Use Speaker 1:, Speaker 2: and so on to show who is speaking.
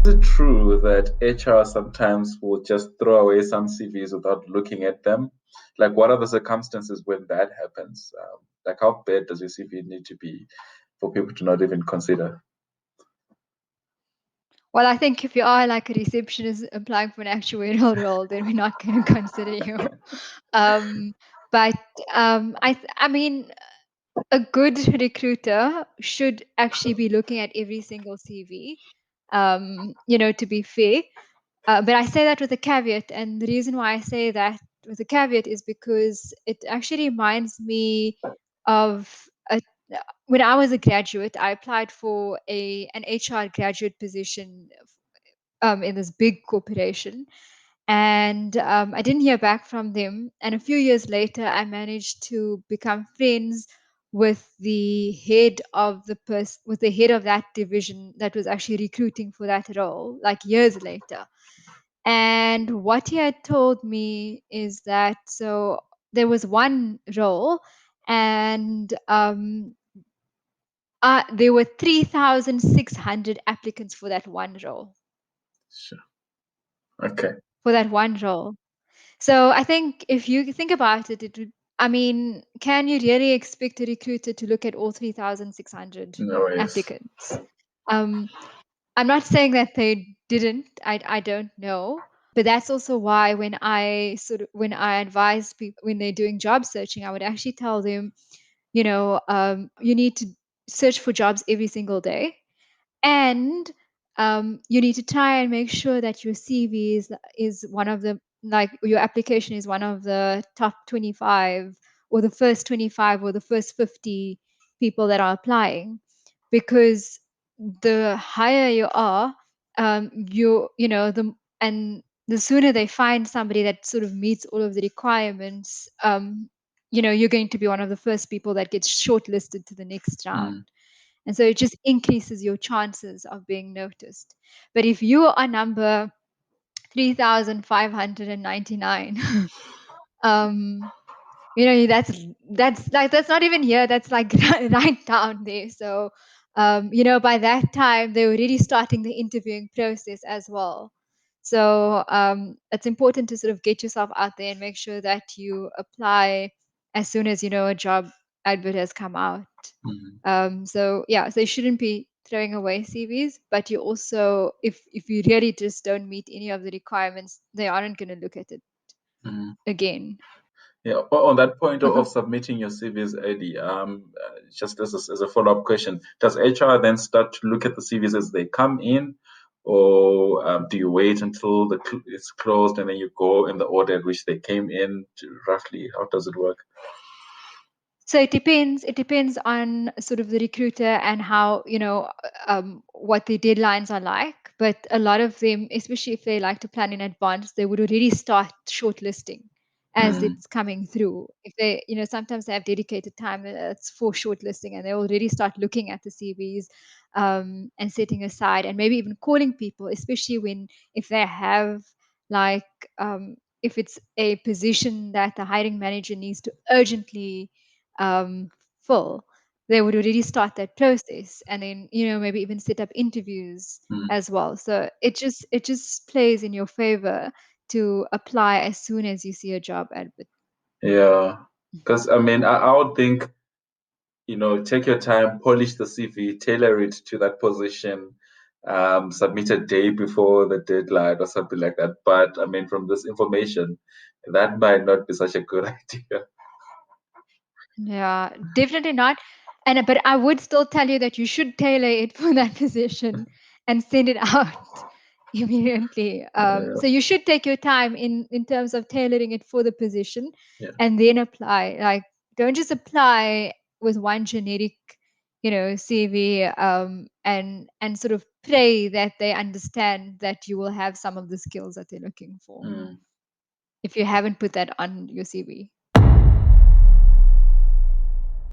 Speaker 1: it true that HR sometimes will just throw away some CVs without looking at them? Like, what are the circumstances when that happens? Like, how bad does your CV need to be for people to not even consider?
Speaker 2: Well, I think if you are like a receptionist applying for an actuarial role, then we're not going to consider you. Um, but I mean, a good recruiter should actually be looking at every single CV, to be fair. But I say that with a caveat, and the reason why I say that with a caveat is because it actually reminds me of when I was a graduate. I applied for an HR graduate position in this big corporation, and I didn't hear back from them. And a few years later, I managed to become friends with the head of with the head of that division that was actually recruiting for that role, like years later. And what he had told me is that so there was one role, and there were 3,600 applicants for that one role.
Speaker 1: Sure. Okay.
Speaker 2: For that one role. So I think if you think about it, it would, I mean, can you really expect a recruiter to look at all 3,600
Speaker 1: No, yes.
Speaker 2: applicants? Um, I'm not saying that they didn't. I don't know. But that's also why when I advise people when they're doing job searching, I would actually tell them, you need to search for jobs every single day, and you need to try and make sure that your CV is one of the, like, your application is one of the top 25 or the first 25 or the first 50 people that are applying, because the higher you are, the and the sooner they find somebody that sort of meets all of the requirements, you're going to be one of the first people that gets shortlisted to the next round.
Speaker 1: Mm,
Speaker 2: And so it just increases your chances of being noticed. But if you are number 3,599, um, that's not even here. That's like right down there. So, by that time they were already starting the interviewing process as well. So it's important to sort of get yourself out there and make sure that you apply as soon as a job advert has come out.
Speaker 1: mm,
Speaker 2: So yeah, so you shouldn't be throwing away CVs, but you also, if you really just don't meet any of the requirements, they aren't going to look at it
Speaker 1: mm.
Speaker 2: again.
Speaker 1: Yeah, on that point of submitting your CVs, Eddie, just as a follow-up question, does HR then start to look at the CVs as they come in, or do you wait until it's closed and then you go in the order at which they came in? Roughly, how does it work?
Speaker 2: So it depends. It depends on sort of the recruiter and how, what the deadlines are like. But a lot of them, especially if they like to plan in advance, they would already start shortlisting as
Speaker 1: Mm,
Speaker 2: it's coming through. If they, sometimes they have dedicated time that's for shortlisting, and they already start looking at the CVs, and setting aside, and maybe even calling people, especially if they have, like, if it's a position that the hiring manager needs to urgently um, full, they would already start that process, and then maybe even set up interviews
Speaker 1: mm.
Speaker 2: as well. So it just plays in your favor to apply as soon as you see a job advert.
Speaker 1: Yeah, because I mean, I would think, take your time, polish the CV, tailor it to that position, submit a day before the deadline or something like that. But I mean, from this information, that might not be such a good idea.
Speaker 2: Yeah, definitely not. And but I would still tell you that you should tailor it for that position and send it out immediately.
Speaker 1: Yeah,
Speaker 2: So you should take your time in terms of tailoring it for the position,
Speaker 1: yeah.
Speaker 2: and then apply. Like, don't just apply with one generic, CV, and sort of pray that they understand that you will have some of the skills that they're looking for
Speaker 1: Mm.
Speaker 2: if you haven't put that on your CV.